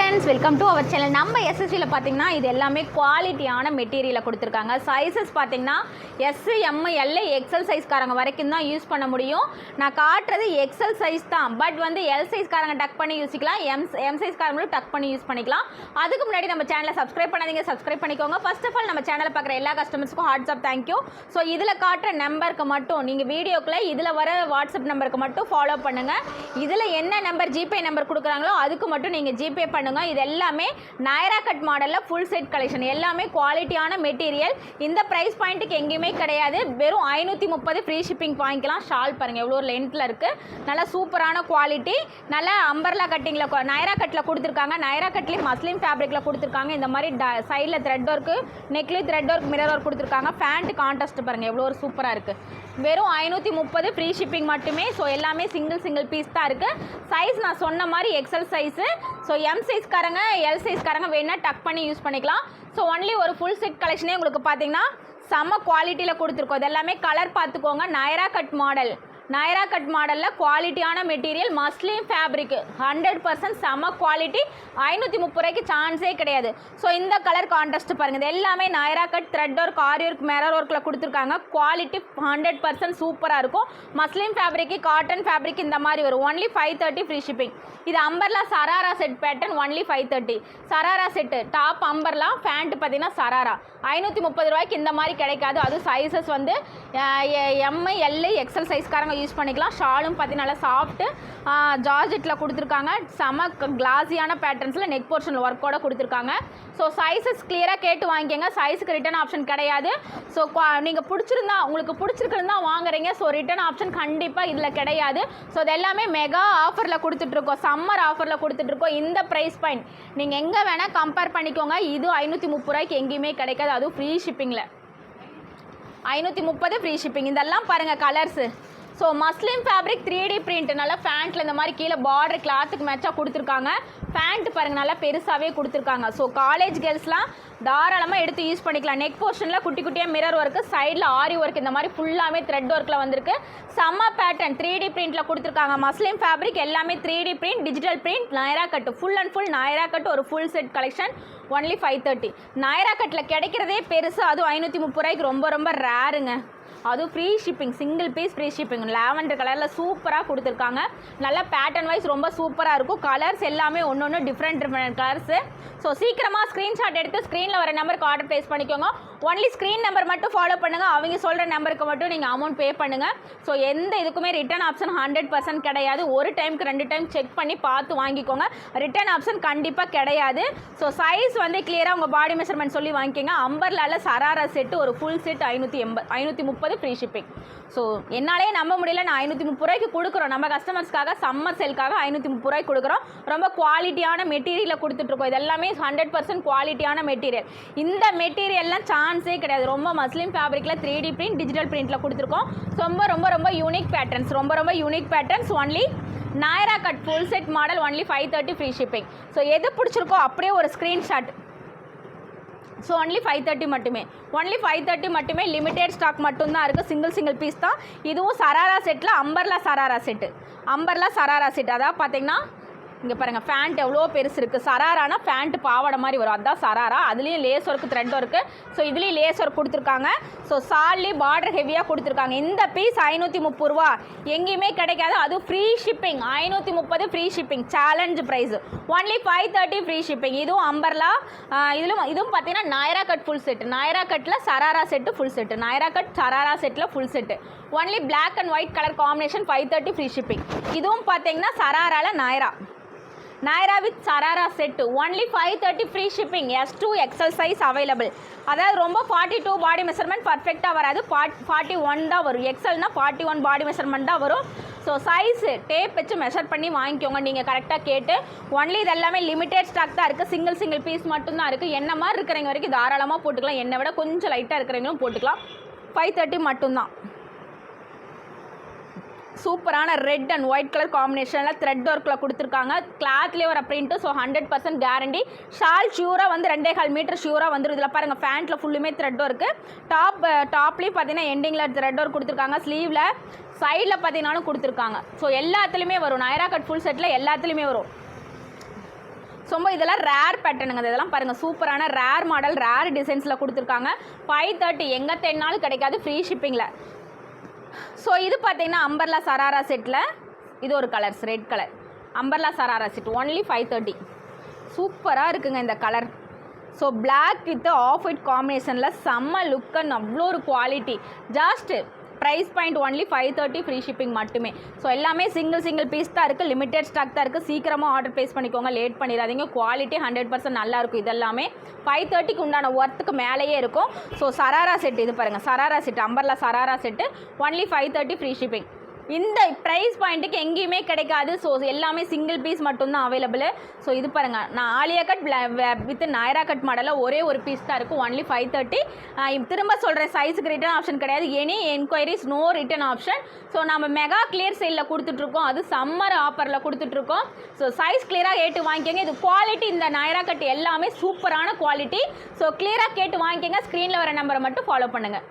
Friends, welcome to our channel. நம்ம எஸ்எஸ்சியில் பார்த்தீங்கன்னா இது எல்லாமே குவாலிட்டியான மெட்டீரியலை கொடுத்துருக்காங்க. சைஸஸ் பார்த்தீங்கன்னா எஸ், எம், எல், எக்ஸல் சைஸ்காரங்க வரைக்கும் தான் யூஸ் பண்ண முடியும். நான் காட்டுறது எக்ஸல் சைஸ் தான், பட் வந்து எல் சைஸ்காரங்க டக் பண்ணி யூஸிக்கலாம், எம் சைஸ்காரங்களும் டக் பண்ணி யூஸ் பண்ணிக்கலாம். அதுக்கு முன்னாடி நம்ம சேனலை சப்ஸ்கிரைப் பண்ணாதீங்க, சப்ஸ்கிரைப் பண்ணிக்கோங்க. ஃபர்ஸ்ட் ஆஃப் ஆல் நம்ம சேனலை பார்க்குற எல்லா கஸ்டமர்ஸுக்கும் வாட்ஸ்அப் தேங்க்யூ. ஸோ இதில் காட்டுற நம்பருக்கு மட்டும் நீங்கள் வீடியோக்குள்ளே இதில் வர வாட்ஸ்அப் நம்பருக்கு மட்டும் ஃபாலோ பண்ணுங்கள். இதில் என்ன நம்பர் ஜிபே நம்பர் கொடுக்குறாங்களோ அதுக்கு மட்டும் நீங்கள் ஜிபே பண்ணுங்க. இது எல்லாமே நைரா கட் மாடலில் ஃபுல் செட் கலெக்ஷன், எல்லாமே குவாலிட்டியான மெட்டீரியல். இந்த ப்ரைஸ் பாயிண்ட்டுக்கு எங்கேயுமே கிடையாது. வெறும் 530 ஃப்ரீ ஷிப்பிங் வாங்கிக்கலாம். ஷால் பாருங்கள் எவ்வளோ லென்த்தில் இருக்குது, நல்லா சூப்பரான குவாலிட்டி, நல்லா அம்பர்லா கட்டிங்கில் நைரா கட்டில் கொடுத்துருக்காங்க. நைரா கட்லேயும் மஸ்லிம் ஃபேப்ரிக்கில் கொடுத்துருக்காங்க. இந்த மாதிரி சைடில் த்ரெட் ஒர்க்கு, நெக்லேயும் த்ரெட் ஒர்க், மிரர் ஒர்க் கொடுத்துருக்காங்க. ஃபேண்ட் கான்ட்ராஸ்ட் பாருங்கள் எவ்வளோ ஒரு சூப்பராக இருக்குது. வெறும் 530 ஃப்ரீ ஷிப்பிங் மட்டுமே. ஸோ எல்லாமே சிங்கிள் பீஸ் தான் இருக்குது. சைஸ் நான் சொன்ன மாதிரி எக்ஸல் சைஸு. ஸோ எம் சைஸ்காரங்க எல் சைஸ்காரங்க வேணால் டக் பண்ணி யூஸ் பண்ணிக்கலாம். ஸோ ஒன்லி ஒரு ஃபுல் செட் கலெக்ஷனே உங்களுக்கு பார்த்தீங்கன்னா செம்ம குவாலிட்டியில் கொடுத்துருக்கோம். இது எல்லாமே கலர் பார்த்துக்கோங்க. நைரா கட் மாடலில் குவாலிட்டியான மெட்டீரியல், மஸ்லிம் ஃபேப்ரிக், 100% செம்ம குவாலிட்டி. 530 ரூபாய்க்கு சான்ஸே கிடையாது. ஸோ இந்த கலர் கான்ட்ராஸ்ட் பாருங்கள். இது எல்லாமே நைரா கட், த்ரெட் ஒர்க், ஆரி ஒர்க், மிரர் ஒர்க்கில் கொடுத்துருக்காங்க. குவாலிட்டி 100% சூப்பராக இருக்கும். மஸ்லிம் ஃபேப்ரிக்கு, காட்டன் ஃபேப்ரிக் இந்த மாதிரி வரும். Only 530 free shipping. இது umbrella sharara set pattern, only 530. Sharara set, top umbrella, pant பார்த்தீங்கன்னா சராரா. 530 ரூபாய்க்கு இந்த மாதிரி கிடைக்காது. அது சைஸஸ் வந்து எம், எல், எக்ஸல் சைஸ்காரங்க யூஸ் பண்ணிக்கலாம். ஷாலும் பார்த்தீங்கன்னா நல்லா சாஃப்ட்டு ஜார்ஜெட்டில் கொடுத்துருக்காங்க. செம கிளாஸியான பேட்டர்ன்ஸில் நெக் போர்ஷன் ஒர்க்கோட கொடுத்துருக்காங்க. ஸோ சைஸஸ் கிளியராக கேட்டு வாங்கிக்கோங்க. சைஸுக்கு ரிட்டன் ஆப்ஷன் கிடையாது. ஸோ நீங்கள் உங்களுக்கு பிடிச்சிருக்குன்னு வாங்குறீங்க. ஸோ ரிட்டன் ஆப்ஷன் கண்டிப்பாக இதில் கிடையாது. ஸோ இது எல்லாமே மெகா ஆஃபரில் கொடுத்துட்ருக்கோம், சம்மர் ஆஃபரில் கொடுத்துட்ருக்கோம். இந்த ப்ரைஸ் பாயிண்ட் நீங்கள் எங்கே வேணால் கம்பேர் பண்ணிக்கோங்க. இது 530 ரூபாய்க்கு எங்கேயுமே கிடைக்காது, அதுவும் ஃப்ரீ ஷிப்பிங்கில். 530 free shipping. இதெல்லாம் பாருங்கள் colours. So muslin fabric 3D print, நல்லா ஃபேண்ட்டில் இந்த மாதிரி கீழே பார்டர் கிளாத்துக்கு மேட்சாக கொடுத்துருக்காங்க. ஃபேண்ட் பாருங்கள் நல்லா பெருசாகவே கொடுத்துருக்காங்க. ஸோ காலேஜ் கேர்ள்ஸ்லாம் தாராளமாக எடுத்து யூஸ் பண்ணிக்கலாம். நெக் போர்ஷனில் குட்டி குட்டியாக மிரர் ஒர்க்கு, சைடில் ஆரி ஒர்க், இந்த மாதிரி ஃபுல்லாகவே த்ரெட் ஒர்க்கில் வந்திருக்கு. செம்ம பேட்டர்ன் 3D பிரிண்ட்டில் கொடுத்துருக்காங்க. மஸ்லிம் ஃபேப்ரிக் எல்லாமே 3D print, digital print, Naira cut, full and full Naira cut, ஒரு full set collection. Only 530. Naira கட்டில் கிடைக்கிறதே பெருசு, அதுவும் 530 ரூபாய்க்கு ரொம்ப ரொம்ப ரேருங்க. அதுவும் free shipping, single piece free shipping. Lavender கலரில் சூப்பராக கொடுத்துருக்காங்க. நல்லா பேட்டர்ன் வைஸ் ரொம்ப சூப்பராக இருக்கும். கலர்ஸ் எல்லாமே ஒன்று டிஃப்ரெண்ட் கலர்ஸு. ஸோ சீக்கிரமாக ஸ்க்ரீன்ஷாட் எடுத்து ஸ்க்ரீனில் வர நம்பருக்கு ஆர்டர் ப்ளேஸ் பண்ணிக்கோங்க. ஒன்லி ஸ்க்ரீன் நம்பர் மட்டும் ஃபாலோ பண்ணுங்கள். அவங்க சொல்கிற நம்பருக்கு மட்டும் நீங்கள் அமௌண்ட் பே பண்ணுங்கள். ஸோ எந்த இதுக்குமே ரிட்டன் ஆப்ஷன் 100% கிடையாது. ஒரு டைமுக்கு 2 டைம் செக் பண்ணி பார்த்து வாங்கிக்கோங்க. ரிட்டன் ஆப்ஷன் கண்டிப்பாக கிடையாது. ஸோ சைஸ் வந்து கிளியராக உங்கள் பாடி மெஷர்மெண்ட் சொல்லி வாங்கிக்கோங்க. அம்பர்லால சராரா செட்டு ஒரு full set 530 free shipping. So என்னாலே நம்ப முடியல, நான் 530 ரூபாய்க்கு கொடுக்குறோம். நம்ம கஸ்டமர்ஸ்க்காக சம்மர் சேல்க்காக 530 ரூபாய்க்கு கொடுக்குறோம். ரொம்ப குவாலிட்டியான மெட்டீரியலை கொடுத்துட்ருக்கோம். இது எல்லாமே 100% குவாலிட்டியான மெட்டீரியல். இந்த மெட்டீரியல்லாம் சான்ஸே கிடையாது. ரொம்ப மஸ்லிம் ஃபேப்ரிக்கில் 3D பிரிண்ட், டிஜிட்டல் பிரிண்ட்டில் கொடுத்துருக்கோம். ரொம்ப யூனிக் பேட்டர்ன்ஸ், ரொம்ப unique patterns. Only Naira cut full set model, only 530 free shipping. So எது பிடிச்சிருக்கோ அப்படியே ஒரு ஸ்க்ரீன்ஷாட். ஸோ ஒன்லி 530 மட்டுமே. லிமிடெட் ஸ்டாக் மட்டும்தான் இருக்குது. சிங்கிள் பீஸ் தான். இதுவும் sharara settle umbrella sharara set. அதாவது பார்த்தீங்கன்னா இங்கே பாருங்கள் ஃபேண்ட் எவ்வளோ பெருசு இருக்குது. சராரானா ஃபேண்ட் பாவாடை மாதிரி வரும், அதுதான் சராரா. அதுலேயும் lace work, thread work. So இதுலேயும் லேஸ் ஒர்க் கொடுத்துருக்காங்க. ஸோ சால்லி பார்டர் ஹெவியாக கொடுத்துருக்காங்க. இந்த பீஸ் 530 ரூபா எங்கேயுமே கிடைக்காது. அதுவும் free shipping. 530 free shipping, challenge price. Only 530 free shipping. இதுவும் அம்பர்லா. இதுவும் பார்த்தீங்கன்னா Naira cut full set. Naira கட்டில் sharara set full set. Naira cut sharara செட்டில் full set. Only black and white colour combination, 530 free shipping. இதுவும் பார்த்தீங்கன்னா சராரால Naira with sharara set, only 530 free shipping. S2 XL size available. அதாவது ரொம்ப 42 பாடி மெஷர்மெண்ட் பர்ஃபெக்டாக வராது, 41 தான் வரும். எக்ஸல்னா 41 பாடி மெஷர்மெண்ட் தான் வரும். ஸோ சைஸு டேப் வச்சு மெஷர் பண்ணி வாங்கிக்கோங்க நீங்கள் கரெக்டாக கேட்டு. ஒன்லி இது எல்லாமே லிமிடெட் ஸ்டாக் தான் இருக்குது. சிங்கிள் பீஸ் மட்டும்தான் இருக்குது. என்ன மாதிரி இருக்கிறவங்க வரைக்கும் தாராளமாக போட்டுக்கலாம். என்னை விட கொஞ்சம் லைட்டாக இருக்கிறவங்களும் போட்டுக்கலாம். 530 மட்டும்தான். சூப்பரான ரெட் அண்ட் ஒயிட் கலர் காம்பினேஷனில் த்ரெட் ஒர்க்கில் கொடுத்துருக்காங்க. கிளாத்லேயே வர பிரிண்ட்டு. So 100% guarantee. ஷால் ஷியூராக வந்து 2.5 மீட்டர் ஷியூராக வந்துடும். இதில் பாருங்கள் ஃபேண்ட்டில் ஃபுல்லுமே த்ரெட் ஒர்க்கு. டாப்லேயும் பார்த்தீங்கன்னா எண்டிங்கில் த்ரெட் ஒர்க் கொடுத்துருக்காங்க. ஸ்லீவில் சைடில் பார்த்தீங்கன்னாலும் கொடுத்துருக்காங்க. ஸோ எல்லாத்துலேயுமே வரும். நைரா கட் ஃபுல் செட்டில் எல்லாத்துலேயுமே வரும். ரொம்ப இதெல்லாம் ரேர் பேட்டர்னுங்க. இதெல்லாம் பாருங்கள் சூப்பரான ரேர் மாடல் ரேர் டிசைன்ஸில் கொடுத்துருக்காங்க. 530 எங்கே தேடினாலும் கிடைக்காது, ஃப்ரீ ஷிப்பிங்கில். ஸோ இது பார்த்தீங்கன்னா அம்பர்லா சராரா செட்டில் இது ஒரு colours, red colour umbrella sharara set only 530. சூப்பராக இருக்குங்க இந்த colour. So black with off white காம்பினேஷனில் செம்ம லுக்கன், அவ்வளோ ஒரு quality. Just price point only 530, free shipping மட்டுமே. ஸோ எல்லாமே சிங்கிள் பீஸ் தான் இருக்குது, லிமிடெட் ஸ்டாக் தான் இருக்குது. சீக்கிரமாக ஆர்டர் ப்ளேஸ் பண்ணிக்கோங்க, லேட் பண்ணிடாதீங்க. குவாலிட்டி 100% நல்லாயிருக்கும். இதெல்லாமே 530க்கு உண்டான ஒர்த்துக்கு மேலேயே இருக்கும். ஸோ சராரா செட் இது பாருங்கள், sharara set umbrella sharara set only 530, free shipping. இந்த ப்ரைஸ் பாயிண்ட்டுக்கு எங்கேயுமே கிடைக்காது. ஸோ எல்லாமே சிங்கிள் பீஸ் மட்டும்தான் அவைலபிள். ஸோ இது பாருங்கள், நான் ஆலியா கட் வித் நாயரா கட் மாடலில் ஒரே ஒரு பீஸ் தான் இருக்குது, ஒன்லி 530. திரும்ப சொல்கிறேன், சைஸுக்கு ரிட்டர்ன் ஆப்ஷன் கிடையாது. Any enquiries no return option. So நம்ம மெகா கிளியர் சேலில் கொடுத்துட்ருக்கோம், அது சம்மர் ஆஃபரில் கொடுத்துட்ருக்கோம். ஸோ சைஸ் கிளியராக கேட்டு வாங்கிக்கோங்க. இது குவாலிட்டி, இந்த நாயரா கட் எல்லாமே சூப்பரான குவாலிட்டி. ஸோ கிளியராக கேட்டு வாங்கிக்கோங்க. ஸ்க்ரீனில் வர நம்பரை மட்டும் ஃபாலோ பண்ணுங்கள்.